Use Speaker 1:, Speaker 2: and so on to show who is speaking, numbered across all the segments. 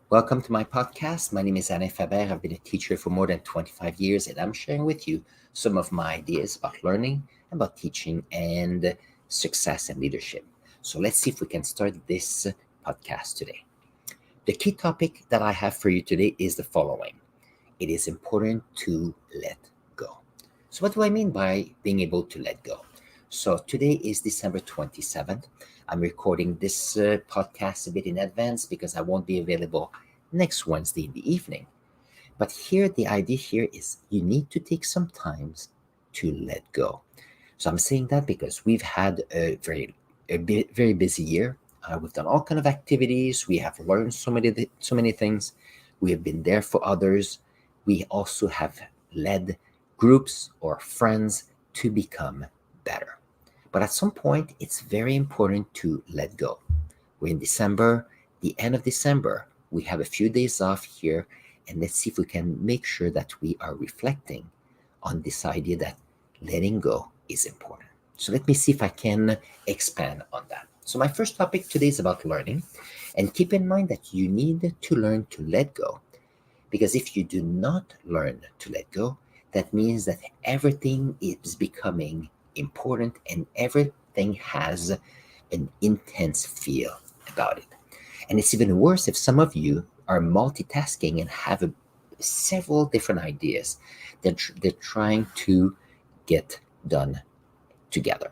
Speaker 1: Welcome to my podcast. My name is Alain Faber. I've been a teacher for more than 25 years, and I'm sharing with you some of my ideas about learning, about teaching, and success and leadership. So let's see if we can start this podcast today. The key topic that I have for you today is the following: it is important to let go. So, what do I mean by being able to let go? So, today is December 27th. I'm recording this podcast a bit in advance because I won't be available next Wednesday in the evening. But here, the idea here is you need to take some time to let go. So, I'm saying that because we've had very busy year. We've done all kind of activities. We have learned so many things. We have been there for others. We also have led groups or friends to become better. But at some point, it's very important to let go. We're in December, the end of December. We have a few days off here, and let's see if we can make sure that we are reflecting on this idea that letting go is important. So let me see if I can expand on that. So my first topic today is about learning, and keep in mind that you need to learn to let go, because if you do not learn to let go, that means that everything is becoming important and everything has an intense feel about it. And it's even worse if some of you are multitasking and have several different ideas that they're trying to get done together.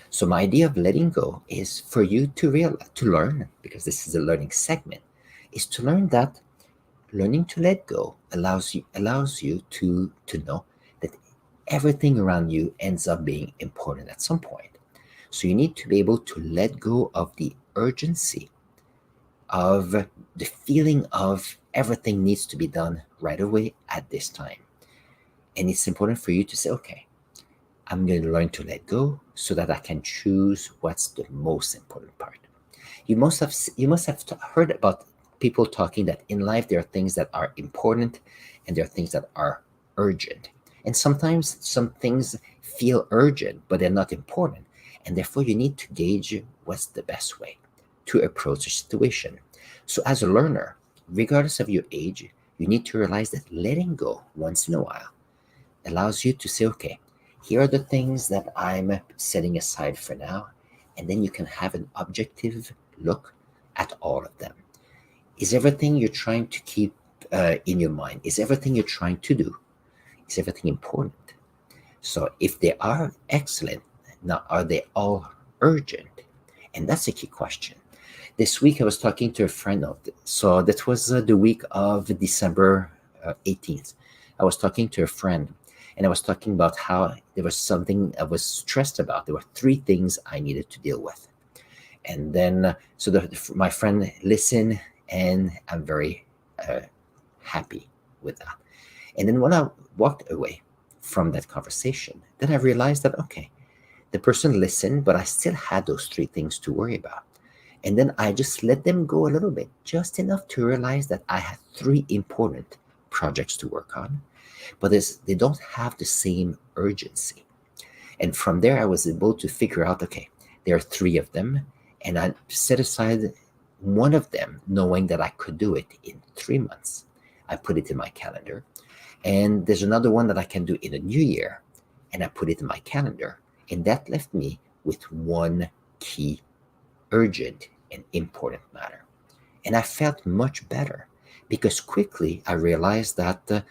Speaker 1: So my idea of letting go is for you to learn, because this is a learning segment, is to learn that learning to let go allows you to know that everything around you ends up being important at some point. So you need to be able to let go of the urgency of the feeling of everything needs to be done right away at this time. And it's important for you to say, okay, I'm going to learn to let go so that I can choose what's the most important part. You must have heard about people talking that in life there are things that are important and there are things that are urgent. And sometimes some things feel urgent, but they're not important. And therefore, you need to gauge what's the best way to approach a situation. So, as a learner, regardless of your age, you need to realize that letting go once in a while allows you to say, okay, here are the things that I'm setting aside for now. And then you can have an objective look at all of them. Is everything you're trying to keep in your mind, is everything you're trying to do, is everything important? So if they are excellent, now are they all urgent? And that's a key question. This week I was talking to a friend of so that was the week of December 18th. I was talking to a friend and I was talking about how there was something I was stressed about. There were three things I needed to deal with. And then my friend listened, and I'm very happy with that. And then when I walked away from that conversation, then I realized that, okay, the person listened, but I still had those three things to worry about. And then I just let them go a little bit, just enough to realize that I had three important projects to work on, but they don't have the same urgency. And from there, I was able to figure out, okay, there are three of them, and I set aside one of them, knowing that I could do it in 3 months. I put it in my calendar. And there's another one that I can do in a new year, and I put it in my calendar. And that left me with one key, urgent, and important matter. And I felt much better because quickly I realized that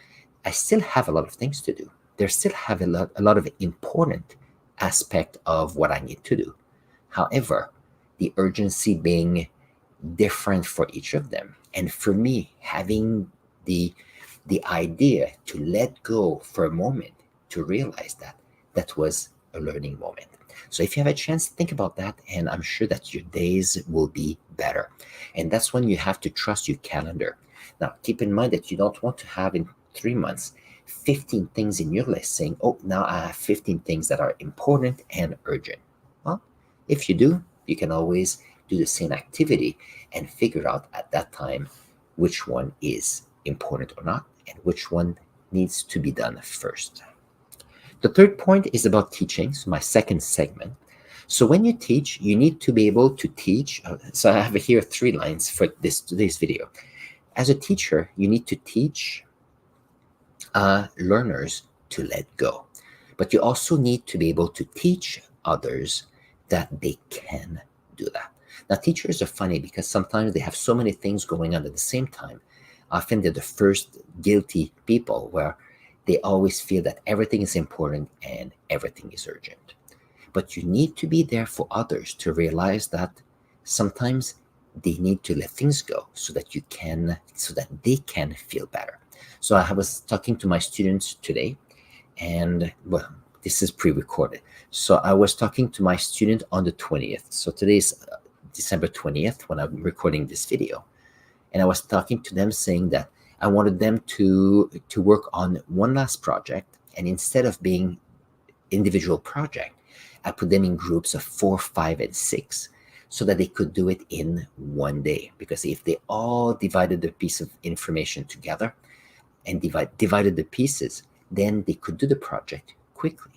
Speaker 1: I still have a lot of things to do. There still have a lot of important aspect of what I need to do. However, the urgency being different for each of them. And for me, having the idea to let go for a moment to realize that that was a learning moment. So if you have a chance, think about that, and I'm sure that your days will be better. And that's when you have to trust your calendar. Now, keep in mind that you don't want to have in 3 months 15 things in your list saying, oh, now I have 15 things that are important and urgent. Well, if you do, you can always do the same activity and figure out at that time which one is important or not and which one needs to be done first. The third point is about teaching, so my second segment. So when you teach, you need to be able to teach. So I have here three lines for today's video. As a teacher, you need to teach learners to let go. But you also need to be able to teach others that they can do that. Now, teachers are funny because sometimes they have so many things going on at the same time. Often they're the first guilty people where they always feel that everything is important and everything is urgent. But you need to be there for others to realize that sometimes they need to let things go so that they can feel better. So I was talking to my students today, and well, this is pre-recorded. So I was talking to my student on the 20th. So today's December 20th when I'm recording this video. And I was talking to them saying that I wanted them to work on one last project. And instead of being individual project, I put them in groups of 4, 5, and 6 so that they could do it in one day. Because if they all divided the piece of information together and divided the pieces, then they could do the project quickly.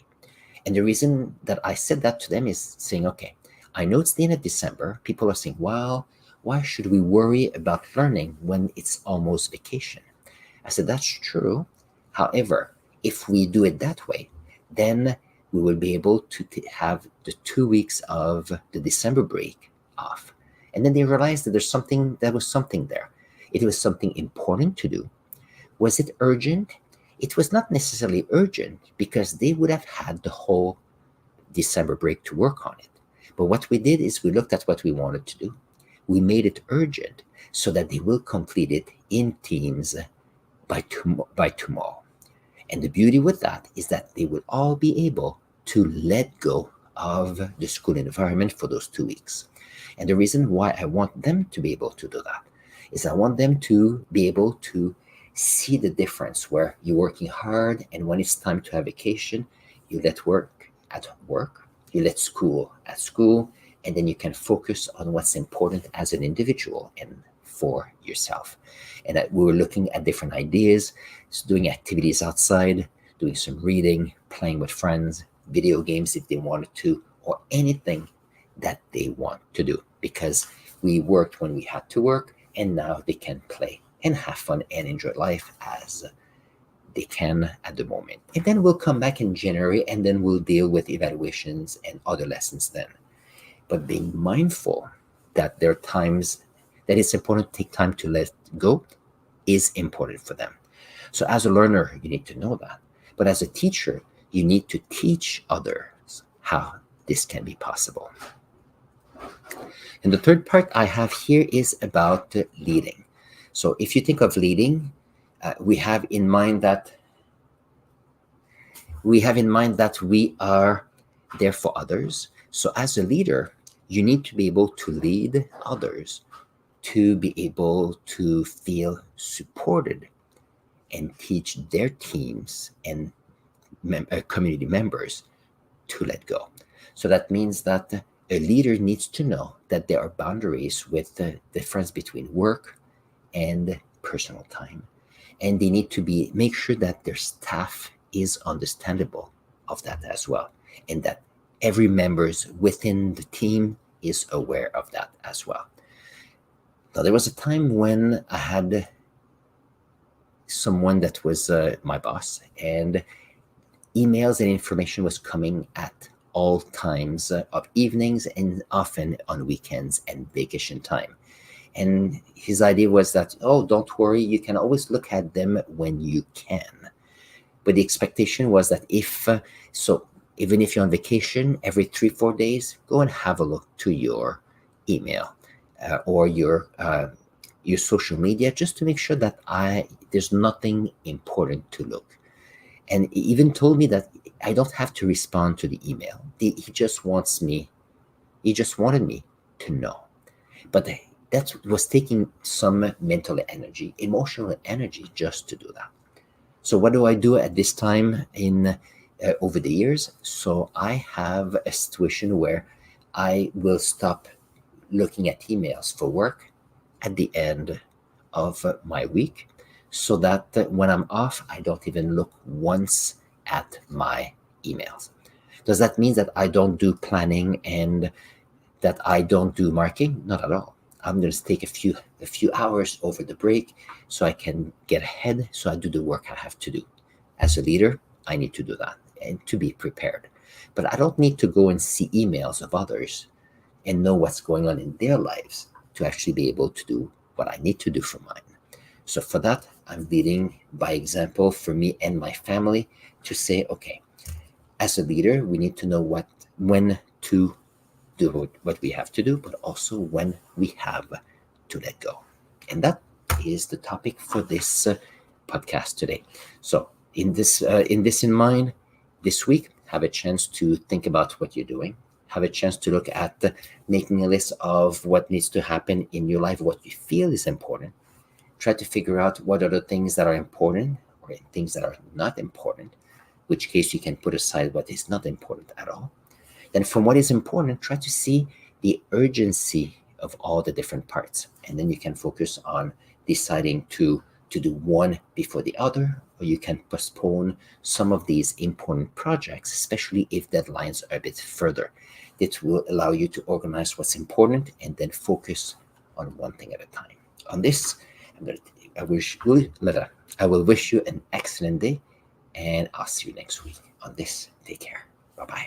Speaker 1: And the reason that I said that to them is saying, okay, I know it's the end of December. People are saying, well, why should we worry about learning when it's almost vacation? I said, that's true. However, if we do it that way, then we will be able to have the 2 weeks of the December break off. And then they realized that there was something there. It was something important to do. Was it urgent? It was not necessarily urgent because they would have had the whole December break to work on it. But what we did is we looked at what we wanted to do. We made it urgent so that they will complete it in teams by tomorrow. And the beauty with that is that they will all be able to let go of the school environment for those 2 weeks. And the reason why I want them to be able to do that is I want them to be able to see the difference where you're working hard, and when it's time to have vacation, you let work at work, you let school at school, and then you can focus on what's important as an individual and for yourself. And we were looking at different ideas, doing activities outside, doing some reading, playing with friends, video games if they wanted to, or anything that they want to do, because we worked when we had to work, and now they can play and have fun and enjoy life as they can at the moment. And then we'll come back in January, and then we'll deal with evaluations and other lessons then. But being mindful that there are times that it's important to take time to let go is important for them. So as a learner, you need to know that. But as a teacher, you need to teach others how this can be possible. And the third part I have here is about leading. So if you think of leading, we have in mind that we are there for others. So as a leader, you need to be able to lead others to be able to feel supported and teach their teams and community members to let go. So that means that a leader needs to know that there are boundaries with the difference between work and personal time. And they need to make sure that their staff is understandable of that as well. And that every members within the team is aware of that as well. Now, there was a time when I had someone that was my boss, and emails and information was coming at all times of evenings and often on weekends and vacation time. And his idea was that, oh, don't worry, you can always look at them when you can. But the expectation was that even if you're on vacation, every 3-4 days, go and have a look to your email or your social media, just to make sure that there's nothing important to look. And he even told me that I don't have to respond to the email. He just wanted me to know. But that was taking some mental energy, emotional energy just to do that. So what do I do at this time over the years? So I have a situation where I will stop looking at emails for work at the end of my week, so that when I'm off, I don't even look once at my emails. Does that mean that I don't do planning and that I don't do marketing? Not at all. I'm going to take a few hours over the break so I can get ahead, so I do the work I have to do. As a leader, I need to do that and to be prepared. But I don't need to go and see emails of others and know what's going on in their lives to actually be able to do what I need to do for mine. So for that, I'm leading by example for me and my family to say, okay, as a leader, we need to know when to do what we have to do, but also when we have to let go. And that is the topic for this podcast today. So in mind, this week, have a chance to think about what you're doing. Have a chance to look at making a list of what needs to happen in your life, what you feel is important. Try to figure out what are the things that are important or things that are not important, which case you can put aside what is not important at all. Then from what is important, try to see the urgency of all the different parts. And then you can focus on deciding to do one before the other, or you can postpone some of these important projects, especially if deadlines are a bit further. It will allow you to organize what's important and then focus on one thing at a time. On this, I will wish you an excellent day, and I'll see you next week on this. Take care. Bye bye.